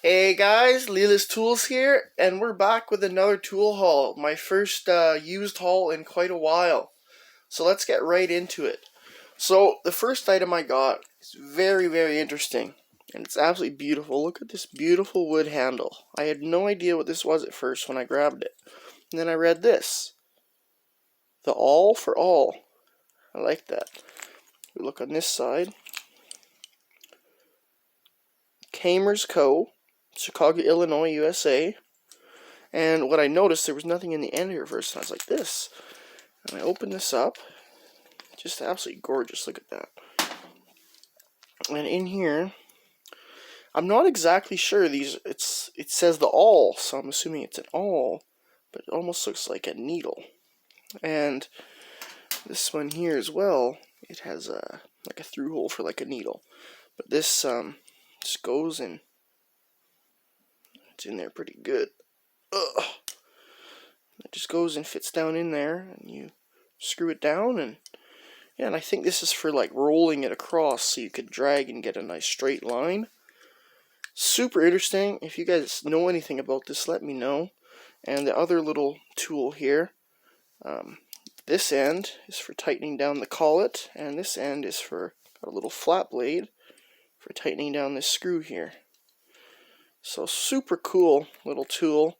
Hey guys, Leela's Tools here, and we're back with another tool haul. My first used haul in quite a while. So let's get right into it. So the first item I got is very, very interesting, and it's absolutely beautiful. Look at this beautiful wood handle. I had no idea what this was at first when I grabbed it. And then I read this. The All for All. I like that. We look on this side. Kamers Co., Chicago, Illinois, USA. And what I noticed, there was nothing in the end here first, and I was like, this. And I opened this up. Just absolutely gorgeous. Look at that. And in here, I'm not exactly sure. It says the All, so I'm assuming it's an awl, but it almost looks like a needle. And this one here as well, it has like a through hole for like a needle. But this just goes in. It's in there pretty good. Ugh. It just goes and fits down in there, and you screw it down, and yeah, and I think this is for like rolling it across so you could drag and get a nice straight line. Super interesting. If you guys know anything about this, let me know. And the other little tool here, this end is for tightening down the collet, and this end is for a little flat blade for tightening down this screw here. So super cool little tool.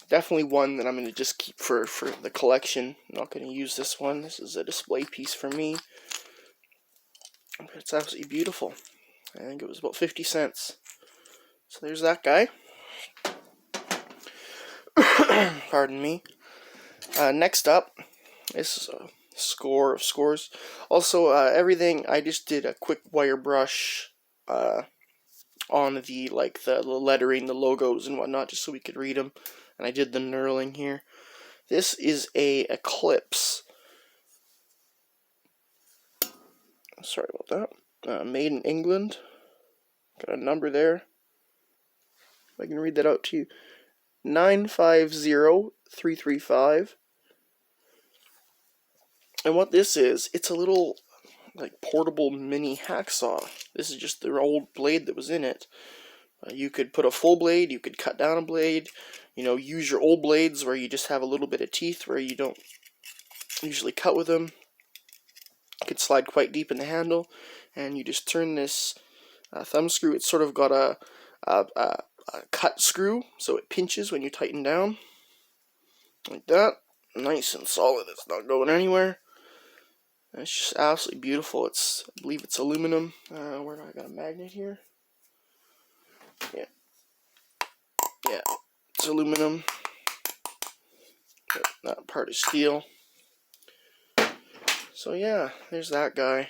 Definitely one that I'm going to just keep for the collection. I'm not going to use this one. This is a display piece for me. But it's absolutely beautiful. I think it was about 50 cents. So there's that guy. Pardon me. Next up, this is a score of scores. Also, everything, I just did a quick wire brush on the lettering, the logos and whatnot, just so we could read them. And I did the knurling here. This is a Eclipse. Sorry about that. Made in England. Got a number there. I can read that out to you. 950335. And what this is, it's a little like portable mini hacksaw. This is just the old blade that was in it. You could put a full blade, you could cut down a blade, use your old blades where you just have a little bit of teeth where you don't usually cut with them. You could slide quite deep in the handle, and you just turn this thumb screw. It's sort of got a cut screw, so it pinches when you tighten down. Like that. Nice and solid, it's not going anywhere. And it's just absolutely beautiful. I believe it's aluminum. Where do I got a magnet here? Yeah, it's aluminum. That part is steel. So yeah, there's that guy.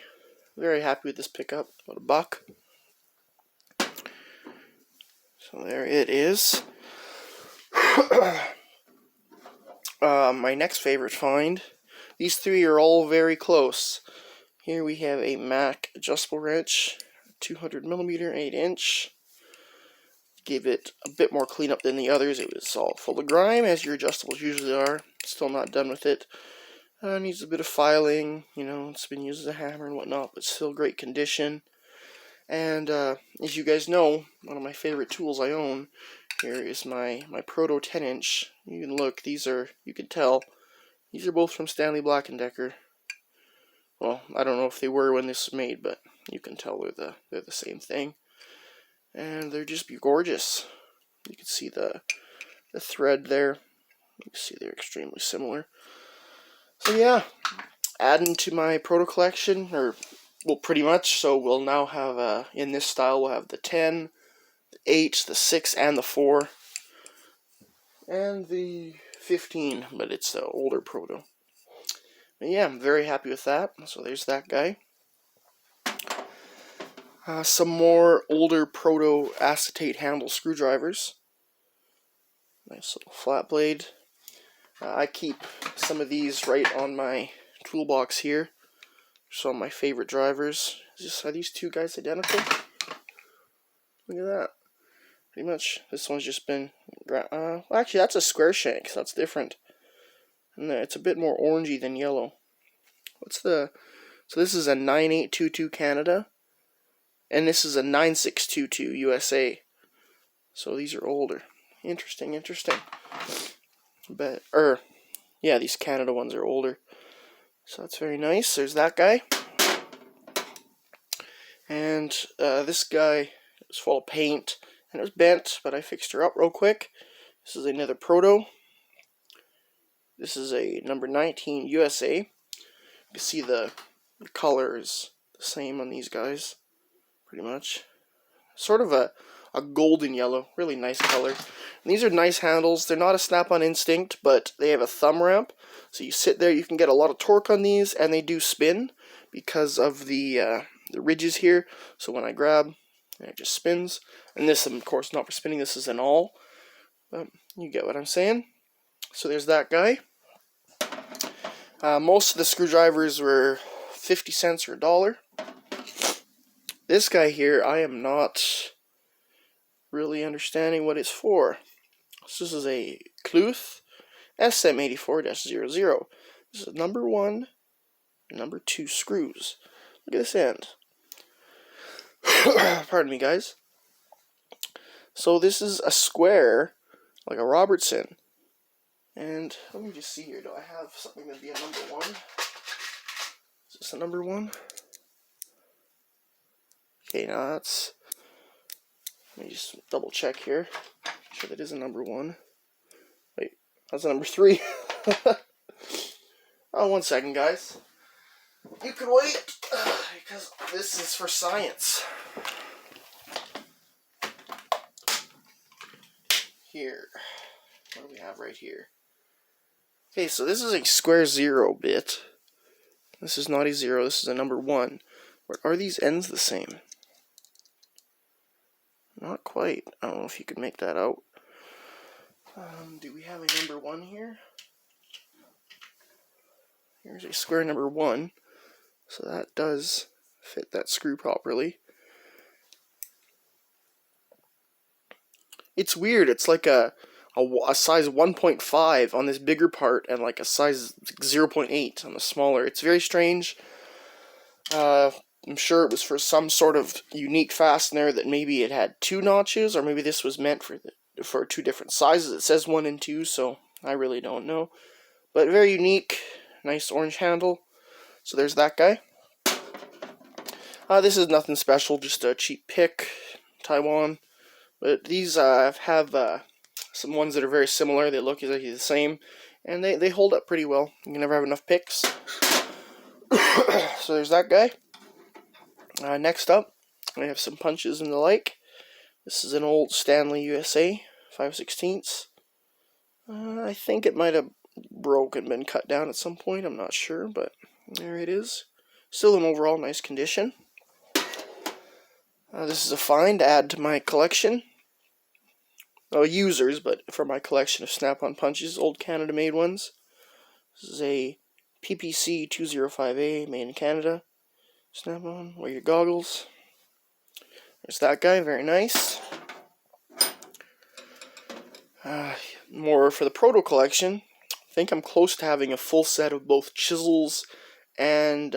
Very happy with this pickup. About $1. So there it is. My next favorite find. These three are all very close. Here we have a Mac adjustable wrench, 200mm, 8-inch. Gave it a bit more cleanup than the others. It was all full of grime, as your adjustables usually are. Still not done with it. Needs a bit of filing. It's been used as a hammer and whatnot, but still great condition. And as you guys know, one of my favorite tools I own here is my Proto 10-inch. You can look. You can tell. These are both from Stanley Black & Decker. Well, I don't know if they were when this was made, but you can tell they're the same thing. And they're just gorgeous. You can see the thread there. You can see they're extremely similar. So yeah, adding to my Proto collection, well, pretty much. So we'll now have, in this style, we'll have the 10, the 8, the 6, and the 4. And the 15, but it's the older Proto. But yeah, I'm very happy with that. So there's that guy. Some more older Proto acetate handle screwdrivers. Nice little flat blade. I keep some of these right on my toolbox here. Some of my favorite drivers. Are these two guys identical? Look at that. Pretty much. This one's just been... well, actually, that's a square shank, so that's different. And it's a bit more orangey than yellow. So this is a 9822 Canada. and this is a 9622 USA. So these are older. Interesting. But yeah, these Canada ones are older. So that's very nice. There's that guy. And this guy was full of paint, and it was bent, but I fixed her up real quick. This is another Proto. This is a number 19 USA. You can see the color is the same on these guys, pretty much. Sort of a golden yellow, really nice color. And these are nice handles. They're not a snap-on instinct, but they have a thumb ramp. So you sit there, you can get a lot of torque on these, and they do spin because of the ridges here. So when I grab, it just spins. And this, of course, not for spinning. This is an awl. But you get what I'm saying. So there's that guy. Most of the screwdrivers were 50 cents or $1. This guy here, I am not really understanding what it's for. So this is a Kluth SM8400. This is number 1 and number 2 screws. Look at this end. Pardon me, guys. So this is a square, like a Robertson. And let me just see here. Do I have something that'd be a number 1? Is this a number 1? Okay, now that's... Let me just double check here. Make sure that is a number 1. Wait, that's a number 3. Oh, 1 second, guys. You can wait, because this is for science. Here. What do we have right here? Okay, so this is a square 0 bit. This is not a 0, this is a number 1. But are these ends the same? Not quite. I don't know if you could make that out. Do we have a number 1 here? Here's a square number 1. So that does fit that screw properly. It's weird. It's like a size 1.5 on this bigger part and like a size 0.8 on the smaller. It's very strange. I'm sure it was for some sort of unique fastener that maybe it had 2 notches, or maybe this was meant for 2 different sizes. It says 1 and 2, so I really don't know. But very unique, nice orange handle. So there's that guy. This is nothing special, just a cheap pick, Taiwan. But these have some ones that are very similar. They look exactly the same, and they hold up pretty well. You can never have enough picks. So there's that guy. Next up, I have some punches and the like. This is an old Stanley USA 5/16. I think it might have broke and been cut down at some point. I'm not sure, but there it is. Still in overall nice condition. This is a find to add to my collection. No users, but for my collection of snap-on punches, old Canada-made ones. This is a PPC 205A made in Canada. Snap-on, wear your goggles. There's that guy, very nice. More for the Proto collection. I think I'm close to having a full set of both chisels and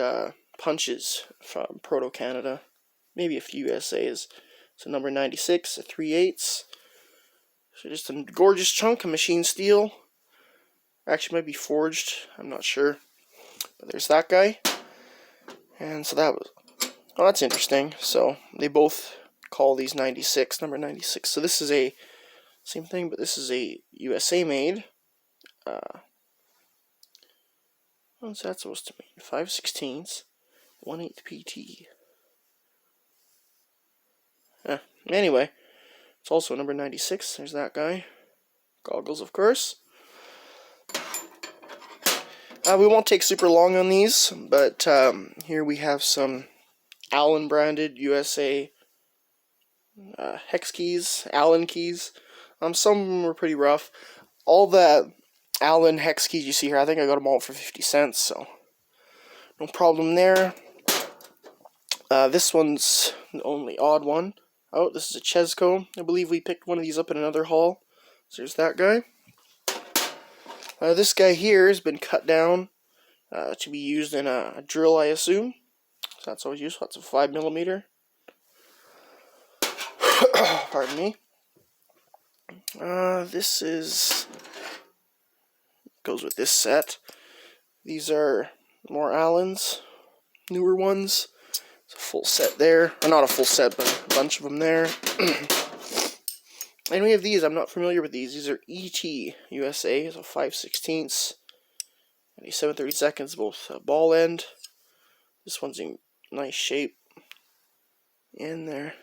punches from Proto Canada. Maybe a few USAs. So number 96, a 3/8. So just a gorgeous chunk of machine steel. Actually might be forged, I'm not sure. But there's that guy. And so that was, oh, that's interesting. So they both call these 96, number 96. So this is a, same thing, but this is a USA made. What's that supposed to mean? 5/16, 1/8 PT. Anyway, it's also number 96. There's that guy. Goggles, of course. We won't take super long on these, but here we have some Allen branded USA hex keys, Allen keys. Some of them were pretty rough. All the Allen hex keys you see here, I think I got them all for 50 cents, so no problem there. This one's the only odd one. Oh, this is a Chesco. I believe we picked one of these up in another haul. So there's that guy. This guy here has been cut down to be used in a drill, I assume. So that's always useful. That's a 5mm. Pardon me. This goes with this set. These are more Allens, newer ones. It's a full set there. Or not a full set, but a bunch of them there. And we have these. I'm not familiar with these. These are ET USA, so 5/16, and a 7/32, both ball end. This one's in nice shape. In there.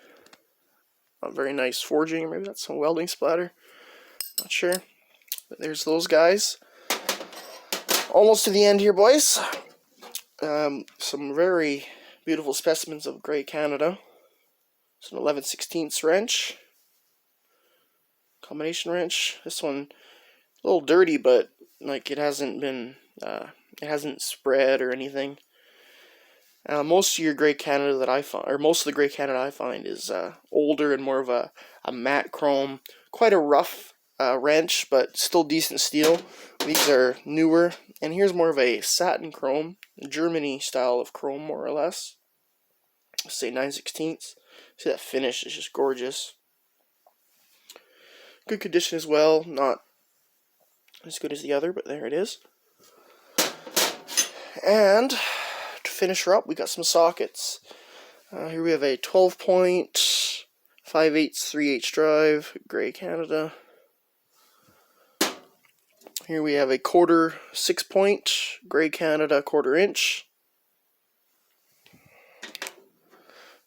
Not very nice forging, or maybe that's some welding splatter. Not sure. But there's those guys. Almost to the end here, boys. Some very beautiful specimens of Grey Canada. It's an 11/16 wrench. Combination wrench. This one a little dirty, but like it hasn't been, it hasn't spread or anything. Most of your Grey Canada that I find, or most of the Grey Canada I find, is older and more of a matte chrome. Quite a rough wrench, but still decent steel. These are newer, and here's more of a satin chrome, Germany style of chrome, more or less. Let's say 9/16. See that finish is just gorgeous. Good condition as well, not as good as the other, but there it is. And to finish her up, we got some sockets. Here we have a 12-point, 5/8 3/8 drive, Grey Canada. Here we have a 1/4 6-point, Grey Canada 1/4 inch.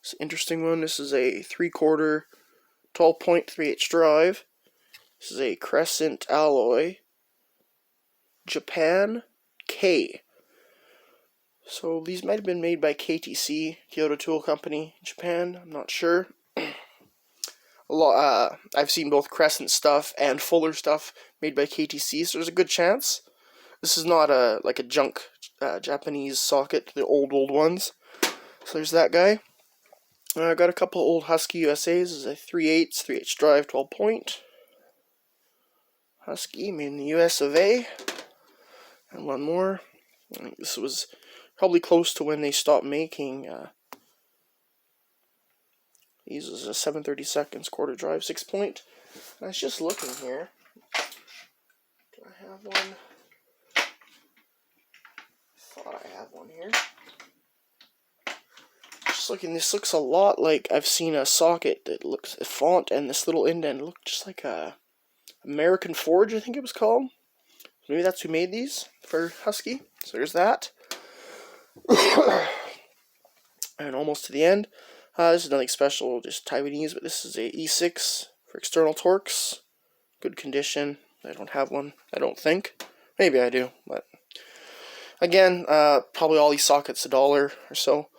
It's an interesting one. This is a 3/4 12-point 3/8 drive. This is a Crescent alloy, Japan K. So these might have been made by KTC, Kyoto Tool Company, Japan. I'm not sure. I've seen both Crescent stuff and Fuller stuff made by KTC, so there's a good chance. This is not like a junk Japanese socket, the old ones. So there's that guy. I got a couple old Husky USAs. This is a 3/8 3/8 drive 12-point. Husky made in the US of A. And one more. I think this was probably close to when they stopped making these. Is a 7/32 1/4 drive 6-point. I was just looking here. Do I have one? I thought I have one here. Just looking, this looks a lot like I've seen a socket that looks a font and this little indent look just like a American Forge, I think it was called. Maybe that's who made these for Husky. So there's that. And almost to the end. This is nothing special, just Taiwanese, but this is a E6 for external torques. Good condition. I don't have one, I don't think. Maybe I do, but again, probably all these sockets $1 or so.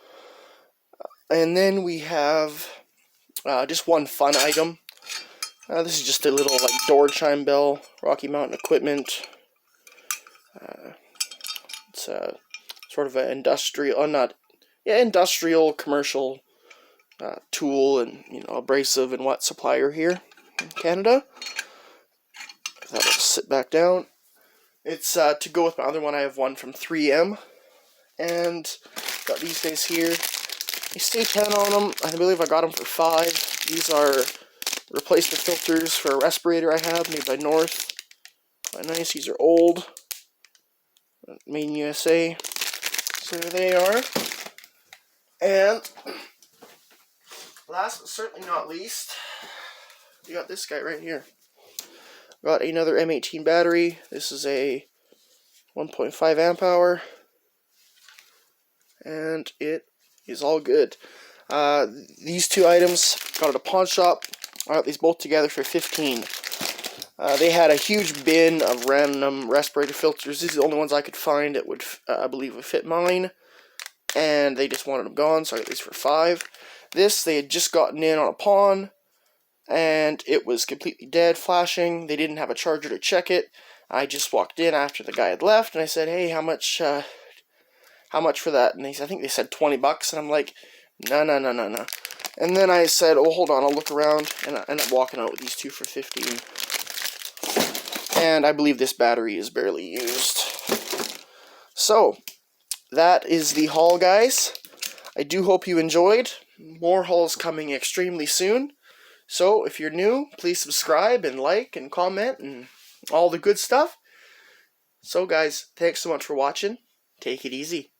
And then we have just one fun item. This is just a little like door chime bell, Rocky Mountain Equipment. It's sort of an industrial, industrial commercial tool and abrasive and what supplier here in Canada. That'll sit back down. It's to go with my other one. I have one from 3M, and got these guys here. They stay 10 on them. I believe I got them for 5. These are replacement filters for a respirator I have, made by North. Quite nice. These are old, made in USA. So there they are. And last but certainly not least, we got this guy right here. Got another M18 battery. This is a 1.5 amp hour, and it is all good. These two items got at a pawn shop. I got these both together for $15. They had a huge bin of random respirator filters. These are the only ones I could find that would, I believe, would fit mine, and they just wanted them gone, so I got these for $5. This they had just gotten in on a pawn, and it was completely dead, flashing. They didn't have a charger to check it. I just walked in after the guy had left, and I said, "Hey, how much for that?" And I think they said $20, and I'm like, no. And then I said, "Oh, hold on, I'll look around," and I ended up walking out with these two for $15. And I believe this battery is barely used. So that is the haul, guys. I do hope you enjoyed. More hauls coming extremely soon. So if you're new, please subscribe and like and comment and all the good stuff. So guys, thanks so much for watching. Take it easy.